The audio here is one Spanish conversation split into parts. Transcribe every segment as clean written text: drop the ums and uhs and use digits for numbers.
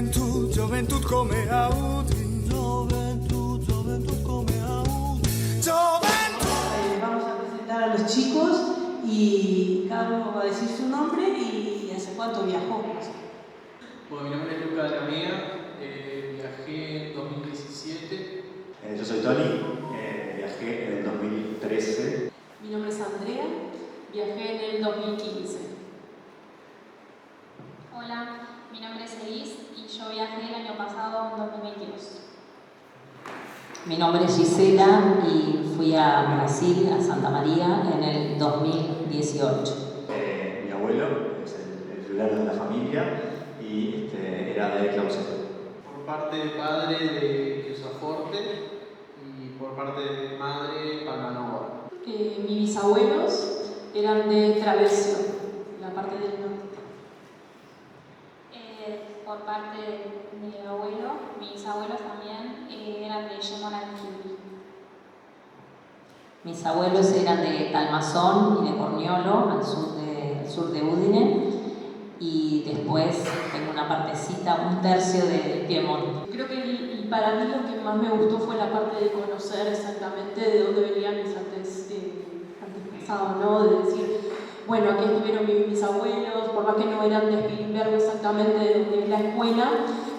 Joventut, joventut come Audi. Joventut, joventut come Audi. Joventut. Vamos a presentar a los chicos y cada uno va a decir su nombre y hace cuánto viajó. Bueno, mi nombre es Lucas de la Mega, viajé en 2017. Yo soy Tony, viajé en el 2013. Mi nombre es Andrea, viajé en el 2015. Hola, mi nombre es Elis y yo viajé el año pasado en 2022. Mi nombre es Gisela y fui a Brasil, a Santa María, en el 2018. Mi abuelo es el fulano de la familia y era de Clausura. Por parte de padre de Chiusaforte y por parte de madre Palmanova. Mis bisabuelos eran de Travesio, la parte del norte. Por parte de mi abuelo, mis abuelos también eran de Yemonanquil. Mis abuelos eran de Talmazón y de Corniolo, al sur de Udine, y después tengo una partecita, un tercio de Piemonte. Creo que para mí lo que más me gustó fue la parte de conocer exactamente de dónde venían mis antepasados, ¿no? De decir, bueno, aquí estuvieron mis abuelos, por más que no eran de Spilimbergo exactamente de donde es la escuela,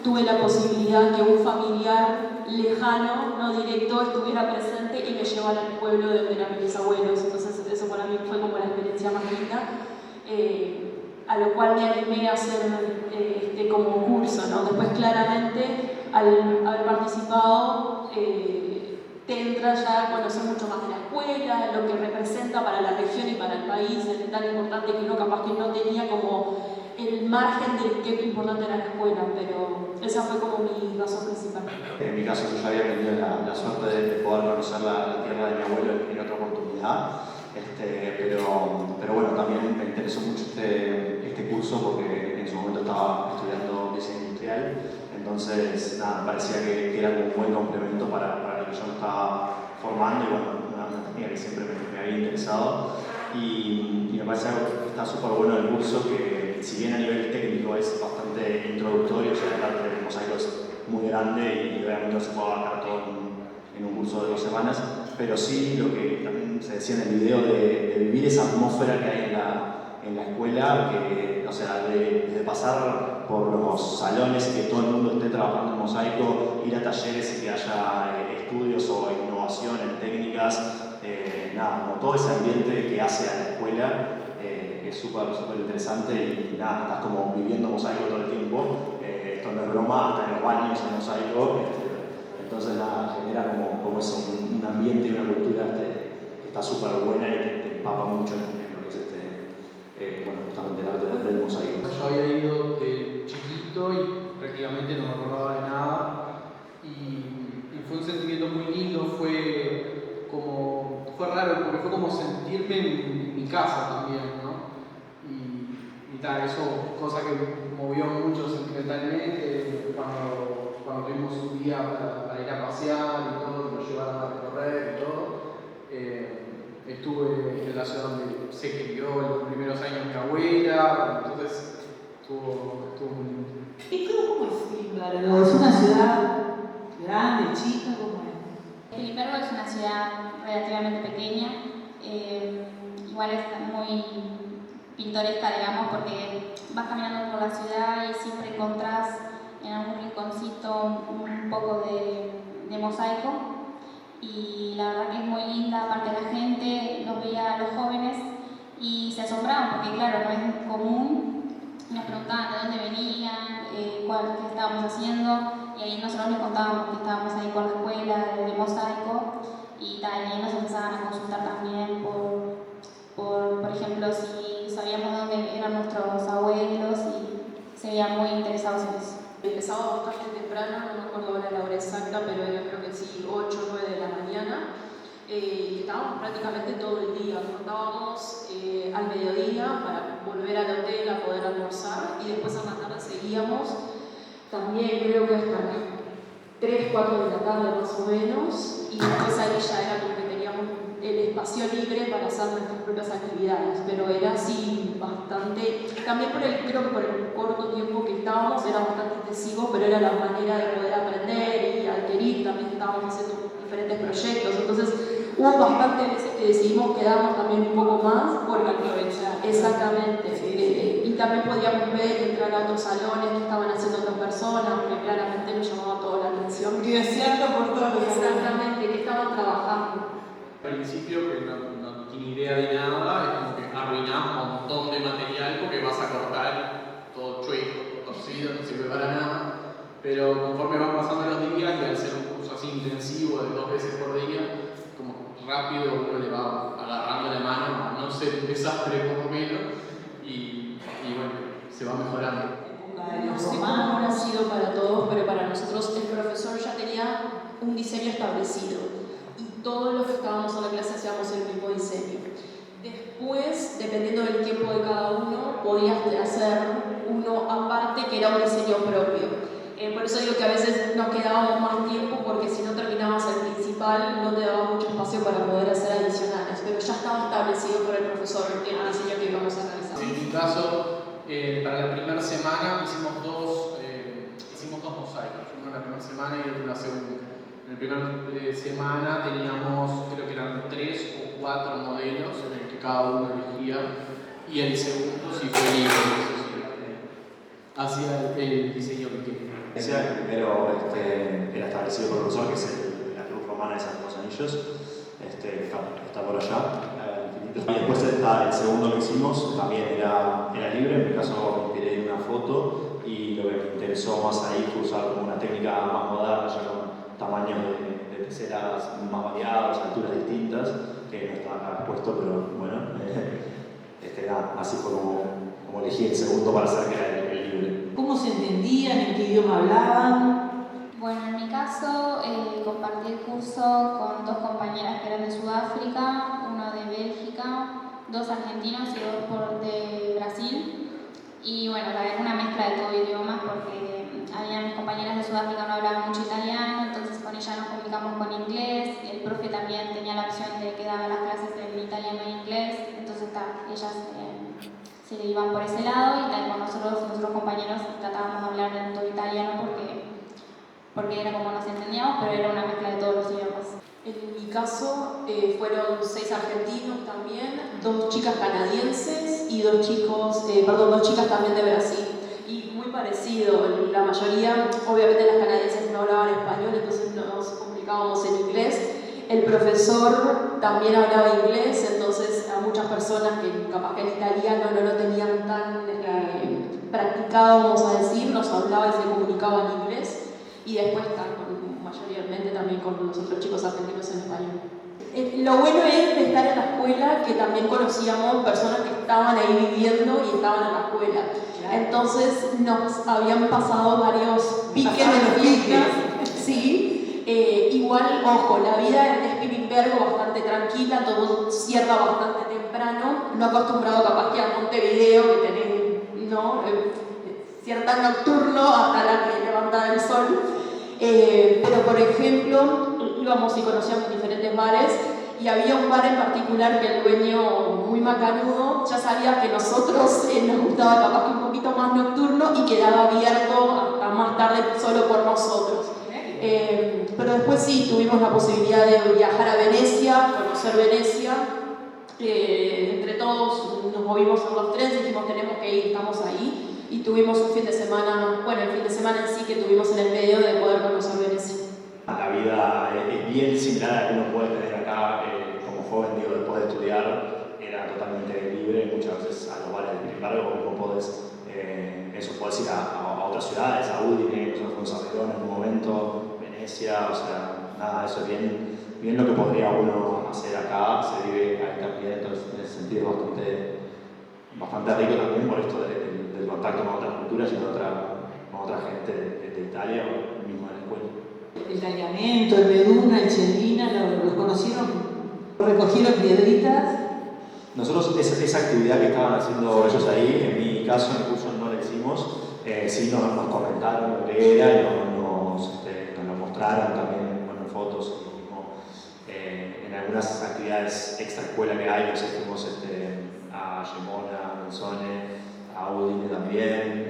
tuve la posibilidad que un familiar lejano, no directo, estuviera presente y me llevara al pueblo de donde eran mis abuelos. Entonces eso para mí fue como la experiencia más linda, a lo cual me animé a hacer como curso, ¿no? Después claramente, al haber participado, te entra ya a conocer mucho más de la escuela, lo que representa para la región y para el país, es tan importante que uno capaz que no tenía como el margen de qué importante era la escuela, pero esa fue como mi razón principal. En mi caso yo ya había tenido la suerte de poder conocer la tierra de mi abuelo en otra oportunidad, pero bueno, también me interesó mucho este curso porque en su momento estaba estudiando diseño industrial, entonces nada, me parecía que era como un buen complemento para lo que yo me estaba formando y bueno, una técnica que siempre me había interesado y me parece que está súper bueno el curso, que si bien a nivel técnico es bastante introductorio, o sea, el arte del mosaico es muy grande y obviamente no se puede abarcar todo en un curso de 2 semanas, pero sí lo que también se decía en el video de vivir esa atmósfera que hay en la escuela, que, o sea, de pasar por los salones y que todo el mundo esté trabajando en mosaico, ir a talleres y que haya estudios o innovación en técnicas, nada, como todo ese ambiente que hace a la escuela, es súper interesante y nada, estás como viviendo mosaico todo el tiempo, esto no es broma, hasta en los baños en mosaico, entonces nada, genera como eso, un ambiente y una cultura que está súper buena y que te empapa mucho en lo que es bueno, justamente el arte del mosaico. Yo había ido de chiquito y prácticamente no me acordaba de nada y fue un sentimiento muy lindo, fue raro porque fue como sentirme en mi casa también, ¿no? Y tal, eso, cosa que movió mucho sentimentalmente cuando tuvimos un día para ir a pasear y todo, que nos llevaron a recorrer y todo. Estuve en la ciudad donde se crió en los primeros años mi abuela, entonces estuvo muy lindo. ¿Y cómo es Spilimbergo? ¿Es una ciudad grande, chica? ¿Cómo es? Spilimbergo es una ciudad relativamente pequeña, igual es muy pintoresca, digamos, porque vas caminando por la ciudad y siempre encontrás en algún rinconcito un poco de mosaico. Y la verdad que es muy linda, aparte la gente los veía a los jóvenes y se asombraban porque claro, no es común, nos preguntaban de dónde venían, qué estábamos haciendo y ahí nosotros les contábamos que estábamos ahí con la escuela de mosaico y tal, y ahí nos empezaban a consultar también por ejemplo, si sabíamos dónde eran nuestros abuelos y se veían muy interesados en eso. Empezaba bastante temprano, no me acuerdo ahora la hora exacta, pero era creo que sí, 8 o 9 de la mañana. Y estábamos prácticamente todo el día, contábamos al mediodía para volver al hotel a poder almorzar y después a la tarde seguíamos, también creo que hasta las 3, 4 de la tarde más o menos, y después ahí ya era como que teníamos el espacio libre para hacer nuestras propias actividades, pero era así bastante, también creo que por el corto tiempo que estábamos era bastante excesivo, pero era la manera de poder aprender y adquirir. También estábamos haciendo diferentes proyectos, entonces hubo bastantes veces que decidimos quedarnos también un poco más porque aprovechar. Exactamente. Y también podíamos ver y entrar a otros salones que estaban haciendo otras personas, porque claramente nos llamaba toda la atención. Y deseando por todos los Exactamente, que estaban trabajando. Al principio, que no tiene idea de nada, es como que arruinás un montón de material porque vas a cortar todo chueco, todo torcido, no sirve para nada. Pero conforme van pasando los días y al ser un curso así intensivo de 2 veces por día, como rápido uno le va agarrando la mano a no ser un desastre por lo menos y bueno, se va mejorando. No sé cómo habrá sido para todos, pero para nosotros el profesor ya tenía un diseño establecido y todos los que estábamos en la clase hacíamos el mismo diseño. Después, dependiendo del tiempo de cada uno, podías hacer uno aparte que era un diseño propio. Por eso digo que a veces nos quedábamos más tiempo porque si no terminabas el principal no te daba mucho espacio para poder hacer adicionales, pero ya estaba establecido por el profesor el diseño que íbamos a realizar. En mi caso, para la primera semana hicimos dos mosaicos, uno en la primera semana y otro en la segunda. En la primera semana teníamos, creo que eran 3 o 4 modelos en el que cada uno elegía y el segundo sí fue libre, hacía el diseño que quería. Decía que primero era establecido por el profesor, que es la Cruz Romana de San Anillos, que está por allá. Y después el segundo que hicimos también era libre, en mi caso me inspiré en una foto y lo que me interesó más ahí fue usar como una técnica más moderna, ya con tamaños de peceras más variados, alturas distintas, que no estaban acá expuestos, pero bueno, así fue como elegí el segundo para hacer que era el libre. ¿Cómo se entendían? ¿En qué idioma hablaban? Bueno, en mi caso compartí el curso con 2 compañeras que eran de Sudáfrica, uno de Bélgica, 2 argentinos y 2 de Brasil. Y bueno, era una mezcla de todo idiomas porque mis compañeras de Sudáfrica no hablaban mucho italiano, entonces con ellas nos comunicamos con inglés. El profe también tenía la opción de que daba las clases en italiano e inglés, entonces ellas se iban por ese lado y con nosotros compañeros tratábamos de hablar en todo italiano porque era como nos entendíamos, pero era una mezcla de todos los idiomas. En mi caso fueron 6 argentinos también, 2 chicas canadienses y 2 chicas también de Brasil. Y muy parecido, la mayoría, obviamente las canadienses no hablaban español, entonces nos comunicábamos en inglés. El profesor también hablaba inglés, entonces a muchas personas que capaz que el italiano no lo tenían tan practicado, vamos a decir, nos hablaba y se comunicaba en inglés. Y después mayormente también con los otros chicos argentinos en español. Lo bueno es de estar en la escuela que también conocíamos personas que estaban ahí viviendo y estaban en la escuela. Entonces nos habían pasado varios piques de los piques. Sí. Igual, ojo, la vida es Pipimbergo bastante tranquila, todo cierra bastante temprano, no acostumbrado capaz que a Montevideo, que tenés, ¿no? Cierta nocturno hasta la levantada del sol. Pero por ejemplo, íbamos y conocíamos diferentes bares y había un bar en particular que el dueño, muy macanudo, ya sabía que nosotros nos gustaba capaz que un poquito más nocturno y quedaba abierto hasta más tarde solo por nosotros. Pero después sí, tuvimos la posibilidad de viajar a Venecia, conocer Venecia. Entre todos nos movimos en los trenes, dijimos tenemos que ir, estamos ahí. Y tuvimos un fin de semana, el fin de semana en sí que tuvimos en el medio de poder conocer Venecia. La vida es bien similar a la que uno puede tener acá como joven, después de estudiar, era totalmente libre, muchas veces a los bares de Pipimbergo, como podés ir a otras ciudades, a Udine, nosotros fuimos a Verona en un momento, Venecia, o sea, nada, eso es bien lo que podría uno hacer acá, se vive ahí también, entonces en ese sentido es bastante rico también por esto del contacto con otras culturas y con otra gente de Italia o mismo en la escuela. El Tagliamento, el Meduna, el Cellina, ¿los conocieron? ¿Recogieron piedritas? Nosotros esa actividad que estaban haciendo ellos ahí, en mi caso, en el curso no la hicimos, sí nos comentaron lo que era y nos lo mostraron también en fotos y mismo, en algunas actividades extra escuela que hay, fuimos a Gemona, a Monzone, a Udine también.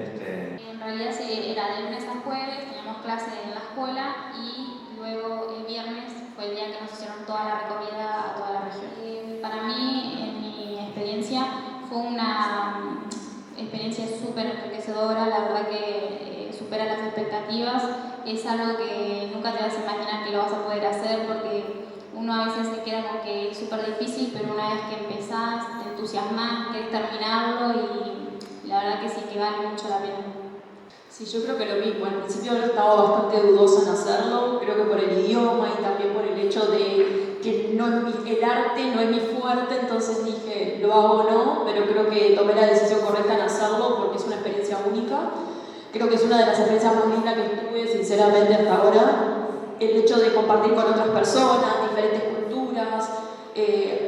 En realidad sí, era de lunes a jueves, clase en la escuela y luego el viernes fue el día que nos hicieron toda la recorrida a toda la región. Para mí, en mi experiencia, fue una experiencia súper enriquecedora, la verdad que supera las expectativas, es algo que nunca te vas a imaginar que lo vas a poder hacer porque uno a veces se queda con que es súper difícil, pero una vez que empezás, te entusiasmás, querés terminarlo y la verdad que sí que vale mucho la pena. Sí, yo creo que lo mismo. Al principio estaba bastante dudosa en hacerlo, creo que por el idioma y también por el hecho de que el arte no es mi fuerte, entonces dije, lo hago o no, pero creo que tomé la decisión correcta en hacerlo porque es una experiencia única. Creo que es una de las experiencias más lindas que tuve, sinceramente, hasta ahora. El hecho de compartir con otras personas, diferentes culturas,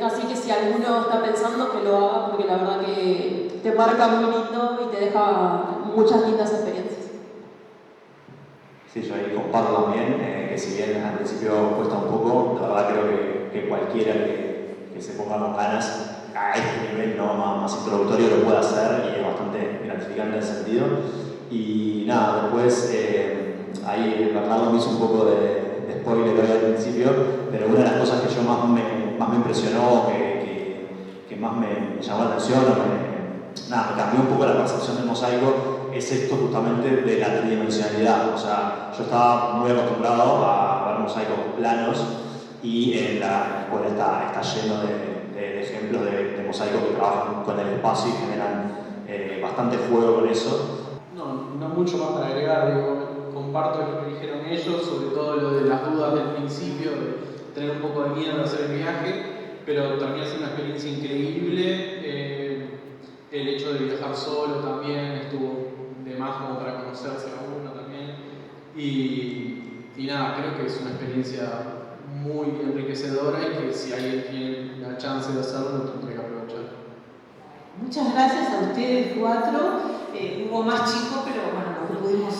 así que si alguno está pensando que lo haga porque la verdad que te marca muy lindo y te deja muchas lindas experiencias. Sí, yo ahí comparto también, que si bien al principio cuesta un poco, la verdad creo que cualquiera que se ponga con ganas a este nivel, ¿no? más introductorio lo puede hacer y es bastante gratificante en ese sentido. Y nada, después ahí Bernardo me hizo un poco de spoiler hoy al principio, pero una de las cosas que yo más me impresionó, que más me llamó la atención, me cambió un poco la percepción del mosaico, es esto justamente de la tridimensionalidad. O sea, yo estaba muy acostumbrado a ver mosaicos planos y en la escuela está lleno de ejemplos de mosaicos que trabajan con el espacio y generan bastante juego con eso. No mucho más para agregar, comparto lo que dijeron ellos, sobre todo lo de las dudas del principio, de tener un poco de miedo de hacer el viaje, pero termina siendo una experiencia increíble. El hecho de viajar solo también estuvo de más como para conocerse a uno también. Y nada, creo que es una experiencia muy enriquecedora y que si alguien tiene la chance de hacerlo, lo tendré que aprovechar. Muchas gracias a ustedes cuatro. Hubo más chicos, pero bueno, los que pudimos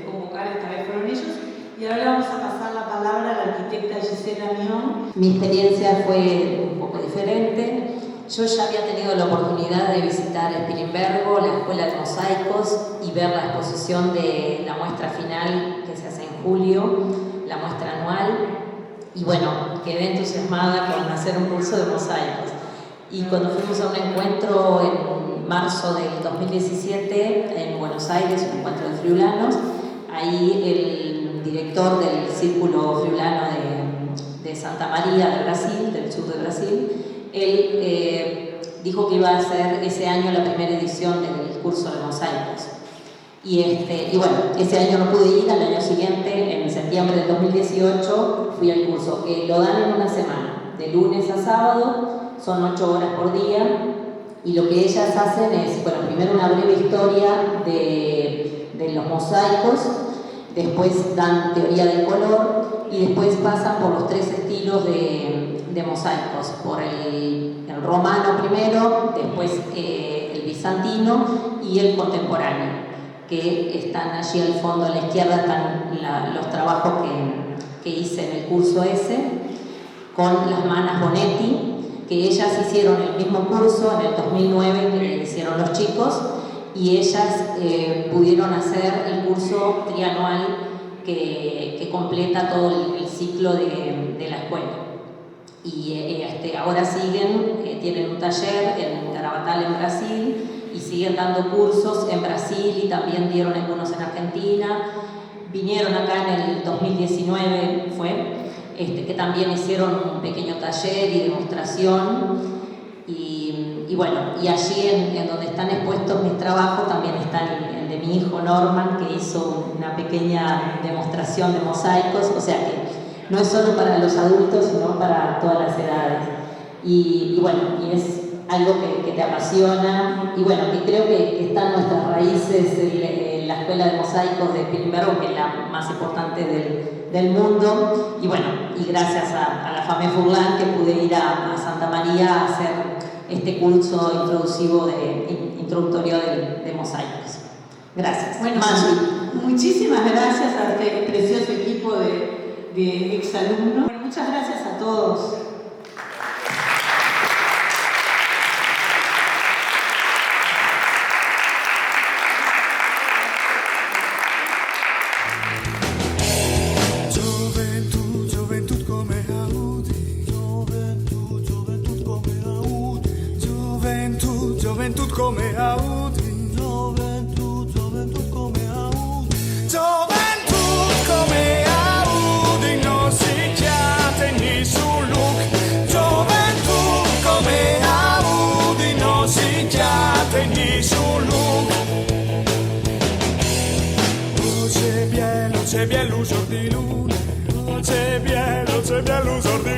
convocar esta vez fueron ellos. Y ahora vamos a pasar la palabra a la arquitecta Gisela Mion. Mi experiencia fue un poco diferente. Yo ya había tenido la oportunidad de visitar Spilimbergo, la Escuela de Mosaicos, y ver la exposición de la muestra final que se hace en julio, la muestra anual. Y bueno, quedé entusiasmada con hacer un curso de mosaicos. Y cuando fuimos a un encuentro en marzo del 2017 en Buenos Aires, un encuentro de friulanos, ahí el director del Círculo Friulano de Santa María de Brasil, del sur de Brasil, él dijo que iba a hacer ese año la primera edición del curso de mosaicos. Y bueno, ese año no pude ir, al año siguiente, en septiembre del 2018, fui al curso, que lo dan en una semana, de lunes a sábado, son 8 horas por día, y lo que ellas hacen es, bueno, primero una breve historia de los mosaicos, después dan teoría del color, y después pasan por los 3 estilos de mosaicos, por el romano primero, después el bizantino y el contemporáneo, que están allí al fondo a la izquierda, están los trabajos que hice en el curso ese, con las manas Bonetti, que ellas hicieron el mismo curso en el 2009 que hicieron los chicos, y ellas pudieron hacer el curso trianual que completa todo el ciclo de la escuela. Y ahora siguen, tienen un taller en Carabatal en Brasil, y siguen dando cursos en Brasil y también dieron algunos en Argentina. Vinieron acá en el 2019, que también hicieron un pequeño taller y demostración. Y bueno, y allí en donde están expuestos mis trabajos también está el de mi hijo Norman, que hizo una pequeña demostración de mosaicos, o sea que no es solo para los adultos, sino para todas las edades. Y bueno, y es algo que te apasiona, y bueno, que creo que están nuestras raíces en la Escuela de Mosaicos de Spilimbergo, que es la más importante del mundo, y bueno, y gracias a la Famé Furlan que pude ir a Santa María a hacer este curso introductorio de mosaicos. Gracias. Bueno, muchísimas gracias a este precioso equipo de exalumnos. Bueno, muchas gracias a todos. come Audi, gioventù, gioventù come Audi, gioventù come Audi, non si chiate nessun look, gioventù come Audi, non si chiate nessun look. Oh, c'è bien l'usor di luna, oh, c'è bien l'usor di